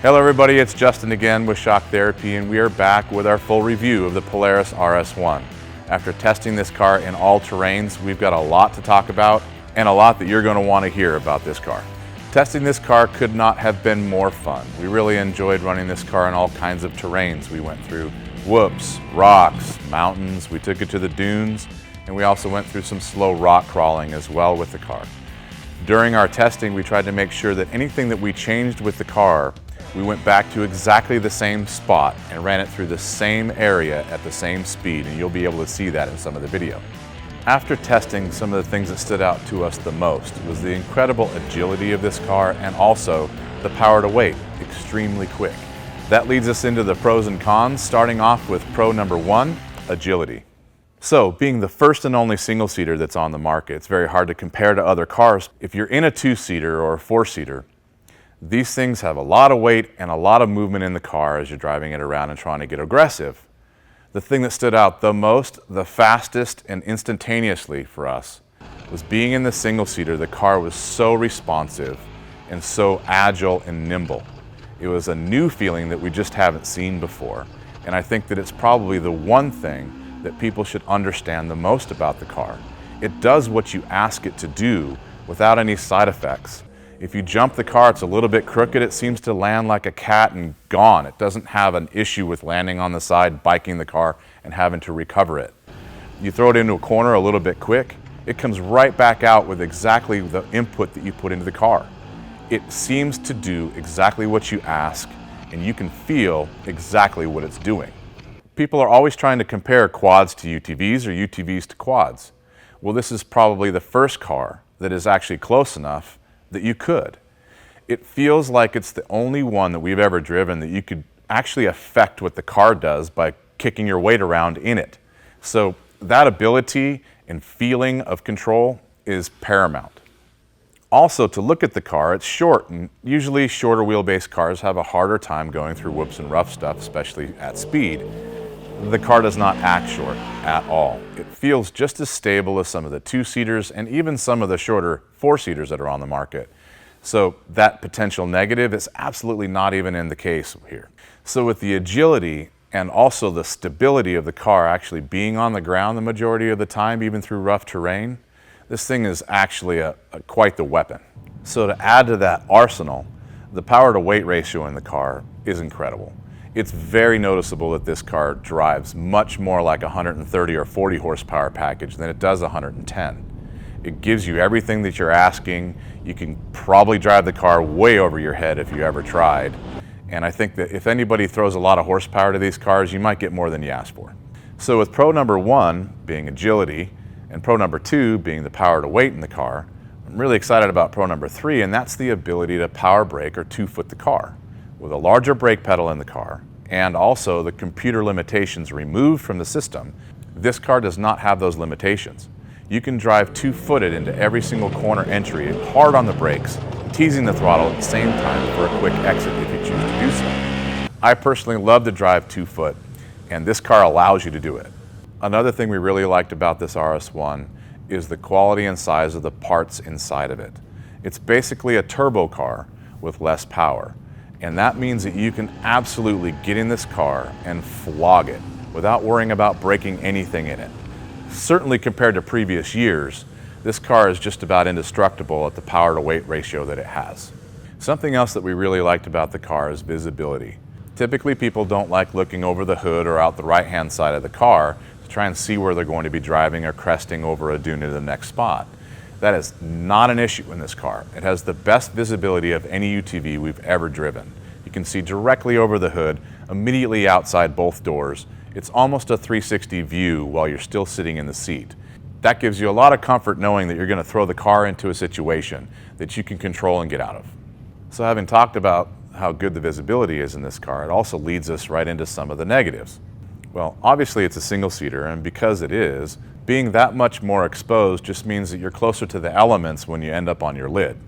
Hello everybody, it's Justin again with Shock Therapy, and we are back with our full review of the Polaris RS1. After testing this car in all terrains, we've got a lot to talk about and a lot that you're going to want to hear about this car. Testing this car could not have been more fun. We really enjoyed running this car in all kinds of terrains. We went through whoops, rocks, mountains, we took it to the dunes, and we also went through some slow rock crawling as well with the car. During our testing, we tried to make sure that anything that we changed with the car, we went back to exactly the same spot and ran it through the same area at the same speed, and you'll be able to see that in some of the video. After testing, some of the things that stood out to us the most was the incredible agility of this car and also the power to weight, extremely quick. That leads us into the pros and cons, starting off with pro number one, agility. So, being the first and only single-seater that's on the market, it's very hard to compare to other cars. If you're in a two-seater or a four-seater, these things have a lot of weight and a lot of movement in the car as you're driving it around and trying to get aggressive. The thing that stood out the most, the fastest, and instantaneously for us was being in the single-seater. The car was so responsive and so agile and nimble. It was a new feeling that we just haven't seen before, and I think that it's probably the one thing that people should understand the most about the car. It does what you ask it to do without any side effects. If you jump the car, it's a little bit crooked, it seems to land like a cat and gone. It doesn't have an issue with landing on the side, biking the car, and having to recover it. You throw it into a corner a little bit quick, it comes right back out with exactly the input that you put into the car. It seems to do exactly what you ask, and you can feel exactly what it's doing. People are always trying to compare quads to UTVs or UTVs to quads. Well, this is probably the first car that is actually close enough that you could. It feels like it's the only one that we've ever driven that you could actually affect what the car does by kicking your weight around in it. So that ability and feeling of control is paramount. Also, to look at the car, it's short, and usually shorter wheelbase cars have a harder time going through whoops and rough stuff, especially at speed. The car does not act short at all. It feels just as stable as some of the two-seaters and even some of the shorter four-seaters that are on the market. So that potential negative is absolutely not even in the case here. So with the agility and also the stability of the car actually being on the ground the majority of the time, even through rough terrain, this thing is actually quite the weapon. So to add to that arsenal, the power to weight ratio in the car is incredible. It's very noticeable that this car drives much more like a 130 or 40 horsepower package than it does 110. It gives you everything that you're asking. You can probably drive the car way over your head if you ever tried. And I think that if anybody throws a lot of horsepower to these cars, you might get more than you ask for. So with pro number one being agility and pro number two being the power to weight in the car, I'm really excited about pro number three, and that's the ability to power brake or two-foot the car. With a larger brake pedal in the car and also the computer limitations removed from the system, this car does not have those limitations. You can drive two-footed into every single corner entry, hard on the brakes, teasing the throttle at the same time for a quick exit if you choose to do so. I personally love to drive two-foot, and this car allows you to do it. Another thing we really liked about this RS1 is the quality and size of the parts inside of it. It's basically a turbo car with less power. And that means that you can absolutely get in this car and flog it without worrying about breaking anything in it. Certainly compared to previous years, this car is just about indestructible at the power to weight ratio that it has. Something else that we really liked about the car is visibility. Typically people don't like looking over the hood or out the right-hand side of the car to try and see where they're going to be driving or cresting over a dune to the next spot. That is not an issue in this car. It has the best visibility of any UTV we've ever driven. You can see directly over the hood, immediately outside both doors. It's almost a 360 view while you're still sitting in the seat. That gives you a lot of comfort knowing that you're going to throw the car into a situation that you can control and get out of. So having talked about how good the visibility is in this car, it also leads us right into some of the negatives. Well, obviously it's a single-seater, and because it is, being that much more exposed just means that you're closer to the elements when you end up on your lid.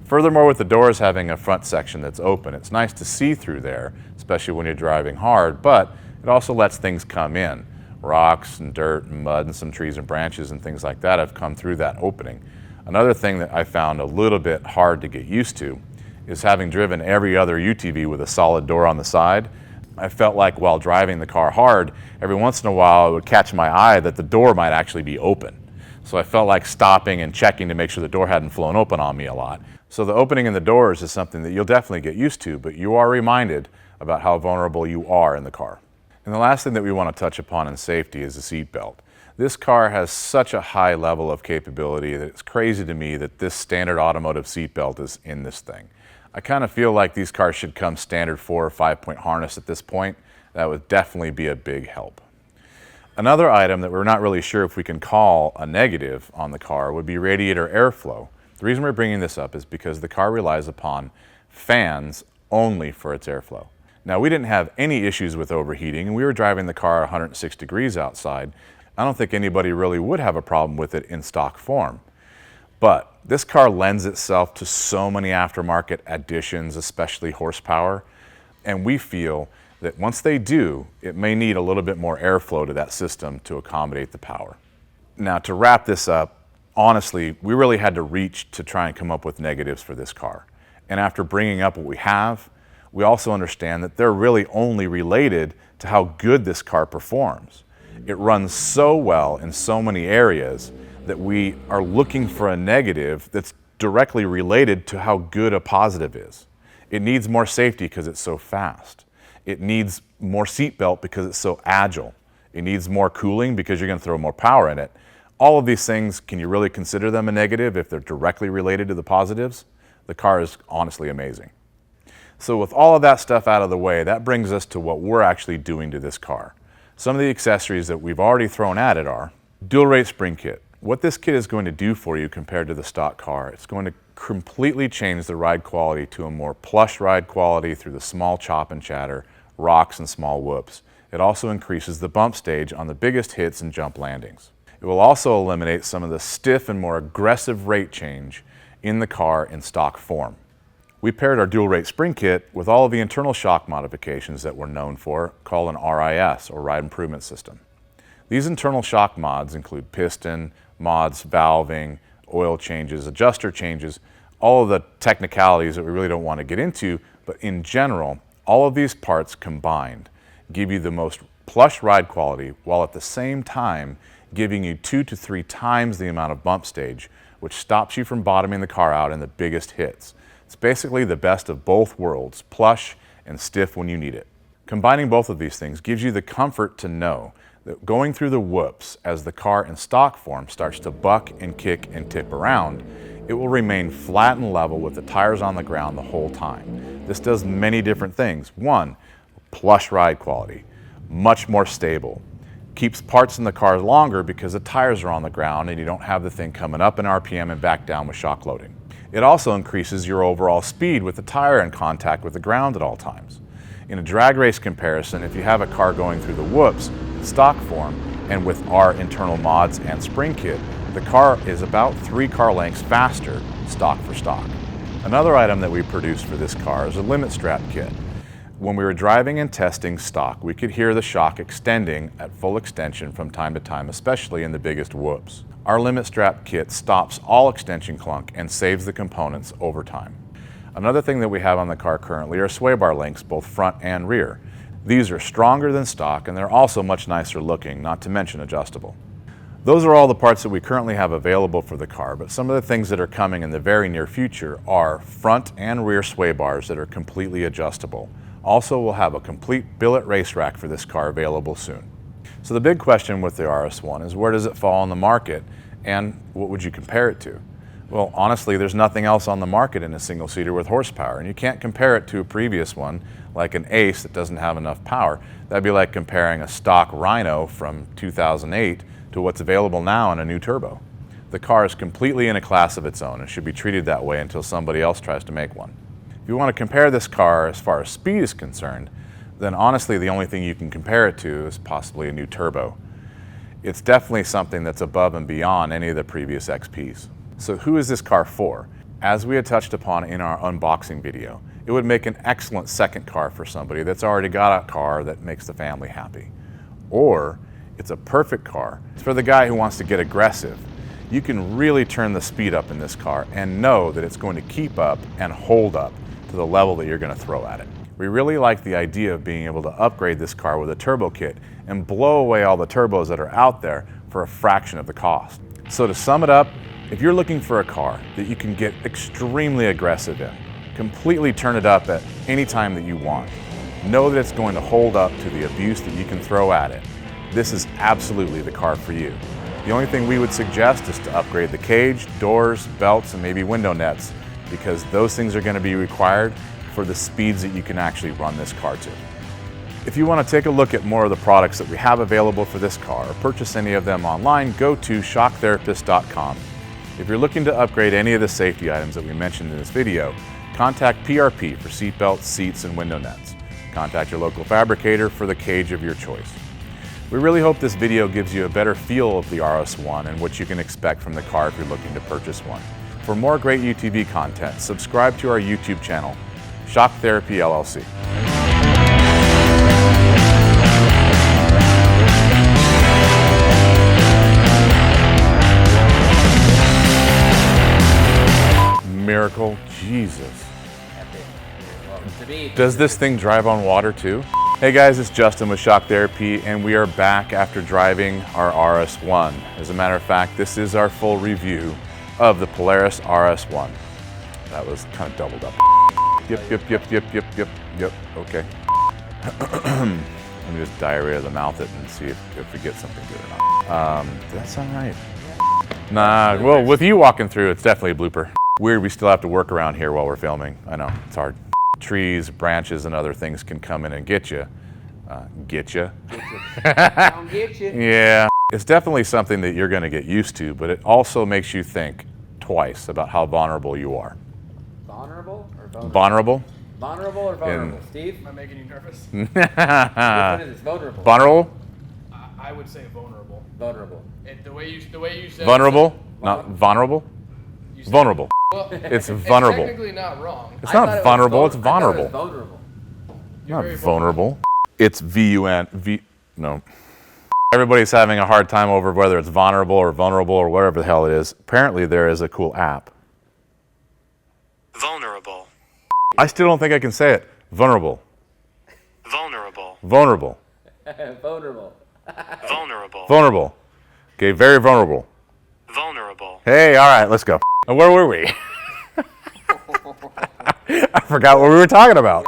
Furthermore, with the doors having a front section that's open, it's nice to see through there, especially when you're driving hard, but it also lets things come in. Rocks and dirt and mud and some trees and branches and things like that have come through that opening. Another thing that I found a little bit hard to get used to is having driven every other UTV with a solid door on the side, I felt like while driving the car hard, every once in a while it would catch my eye that the door might actually be open. So I felt like stopping and checking to make sure the door hadn't flown open on me a lot. So the opening in the doors is something that you'll definitely get used to, but you are reminded about how vulnerable you are in the car. And the last thing that we want to touch upon in safety is the seat belt. This car has such a high level of capability that it's crazy to me that this standard automotive seat belt is in this thing. I kind of feel like these cars should come standard 4 or 5 point harness at this point. That would definitely be a big help. Another item that we're not really sure if we can call a negative on the car would be radiator airflow. The reason we're bringing this up is because the car relies upon fans only for its airflow. Now, we didn't have any issues with overheating, and we were driving the car 106 degrees outside. I don't think anybody really would have a problem with it in stock form. But this car lends itself to so many aftermarket additions, especially horsepower, and we feel that once they do, it may need a little bit more airflow to that system to accommodate the power. Now, to wrap this up, honestly, we really had to reach to try and come up with negatives for this car. And after bringing up what we have, we also understand that they're really only related to how good this car performs. It runs so well in so many areas that we are looking for a negative that's directly related to how good a positive is. It needs more safety because it's so fast. It needs more seat belt because it's so agile. It needs more cooling because you're going to throw more power in it. All of these things, can you really consider them a negative if they're directly related to the positives? The car is honestly amazing. So with all of that stuff out of the way, that brings us to what we're actually doing to this car. Some of the accessories that we've already thrown at it are dual rate spring kit. What this kit is going to do for you compared to the stock car, it's going to completely change the ride quality to a more plush ride quality through the small chop and chatter, rocks and small whoops. It also increases the bump stage on the biggest hits and jump landings. It will also eliminate some of the stiff and more aggressive rate change in the car in stock form. We paired our dual rate spring kit with all of the internal shock modifications that we're known for, called an RIS, or Ride Improvement System. These internal shock mods include piston, mods, valving, oil changes, adjuster changes, all of the technicalities that we really don't want to get into, but in general, all of these parts combined give you the most plush ride quality while at the same time giving you 2 to 3 times the amount of bump stage, which stops you from bottoming the car out in the biggest hits. It's basically the best of both worlds, plush and stiff when you need it. Combining both of these things gives you the comfort to know that going through the whoops as the car in stock form starts to buck and kick and tip around, it will remain flat and level with the tires on the ground the whole time. This does many different things. One, plush ride quality, much more stable. Keeps parts in the car longer because the tires are on the ground and you don't have the thing coming up in RPM and back down with shock loading. It also increases your overall speed with the tire in contact with the ground at all times. In a drag race comparison, if you have a car going through the whoops in stock form and with our internal mods and spring kit, the car is about 3 car lengths faster stock for stock. Another item that we produced for this car is a limit strap kit. When we were driving and testing stock, we could hear the shock extending at full extension from time to time, especially in the biggest whoops. Our limit strap kit stops all extension clunk and saves the components over time. Another thing that we have on the car currently are sway bar links, both front and rear. These are stronger than stock and they're also much nicer looking, not to mention adjustable. Those are all the parts that we currently have available for the car, but some of the things that are coming in the very near future are front and rear sway bars that are completely adjustable. Also, we'll have a complete billet race rack for this car available soon. So the big question with the RS1 is, where does it fall on the market and what would you compare it to? Well, honestly, there's nothing else on the market in a single-seater with horsepower, and you can't compare it to a previous one like an Ace that doesn't have enough power. That'd be like comparing a stock Rhino from 2008 to what's available now in a new turbo. The car is completely in a class of its own and should be treated that way until somebody else tries to make one. If you want to compare this car as far as speed is concerned, then honestly the only thing you can compare it to is possibly a new turbo. It's definitely something that's above and beyond any of the previous XPs. So who is this car for? As we had touched upon in our unboxing video, it would make an excellent second car for somebody that's already got a car that makes the family happy. Or it's a perfect car for the guy who wants to get aggressive. You can really turn the speed up in this car and know that it's going to keep up and hold up to the level that you're going to throw at it. We really like the idea of being able to upgrade this car with a turbo kit and blow away all the turbos that are out there for a fraction of the cost. So to sum it up, if you're looking for a car that you can get extremely aggressive in, completely turn it up at any time that you want, know that it's going to hold up to the abuse that you can throw at it, this is absolutely the car for you. The only thing we would suggest is to upgrade the cage, doors, belts, and maybe window nets, because those things are going to be required for the speeds that you can actually run this car to. If you want to take a look at more of the products that we have available for this car or purchase any of them online, go to shocktherapist.com. If you're looking to upgrade any of the safety items that we mentioned in this video, contact PRP for seat belts, seats, and window nets. Contact your local fabricator for the cage of your choice. We really hope this video gives you a better feel of the RS1 and what you can expect from the car if you're looking to purchase one. For more great UTV content, subscribe to our YouTube channel, Shock Therapy LLC. Miracle, Jesus. Does this thing drive on water too? Hey guys, it's Justin with Shock Therapy, and we are back after driving our RS1. As a matter of fact, this is our full review of the Polaris RS1. That was kind of doubled up. Yep, okay. Let me just diarrhea the mouth it and see if we get something good or not. Does that sound right? Nah, well, with you walking through, it's definitely a blooper. Weird, we still have to work around here while we're filming. I know, it's hard. Trees, branches, and other things can come in and get you. Get you. Yeah, it's definitely something that you're going to get used to, but it also makes you think twice about how vulnerable you are. Vulnerable or vulnerable? Vulnerable. Vulnerable or vulnerable? Steve? Am I making you nervous? Which one is this? Vulnerable. Vulnerable? I would say vulnerable. Vulnerable. The way you said Vulnerable? Not vulnerable? Vulnerable. Well, It's vulnerable. It's technically not wrong. It's not vulnerable, it's vulnerable. Vulnerable. Not vulnerable. It's V-U-N, no. Everybody's having a hard time over whether it's vulnerable or whatever the hell it is. Apparently there is a cool app. Vulnerable. I still don't think I can say it. Vulnerable. Vulnerable. Vulnerable. Vulnerable. Vulnerable. Vulnerable. Okay, very vulnerable. Vulnerable. Hey, all right, let's go. And where were we? I forgot what we were talking about.